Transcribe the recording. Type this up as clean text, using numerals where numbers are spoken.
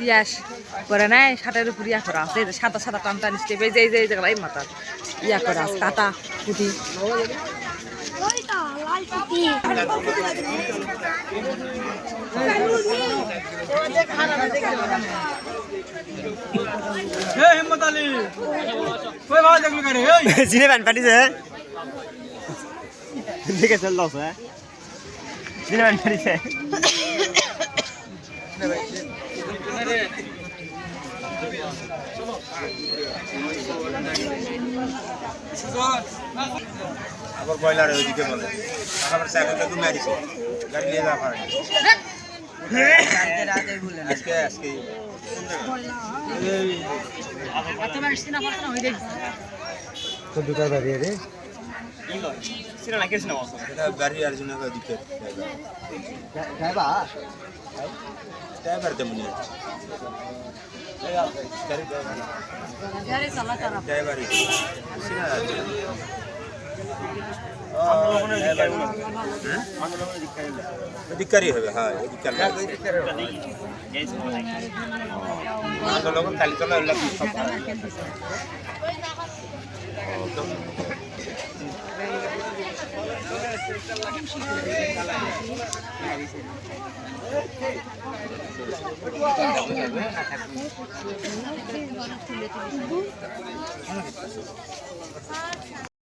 ইয়াস করে নাই শার্টের উপর ইয়া করা আছে সাদা সাদা টান টান স্টেপ এই যে জায়গায় মাথা ইয়া করা আছে কাটা পুঁতি জিনে প্যান্ট পাঠিয়েছে দেখে চল দশ হ্যাঁ জিনে প্যান্ট পাঠিয়েছে আবার বয়লার ওইদিকে বলে আবার সাইকেলটা তুমি মারিছো গাড়ি নিয়ে যা পারে আজকে আজকে তো দুটা বাড়িয়ে রে সিনা না কেছ না বস এটা গাড়ি আর জন্য দিকে ড্রাইভার ড্রাইভার তো মনে গাড়ি ড্রাইভার সিনা দিকারি হবে হ্যাঁ লোক কালি চলা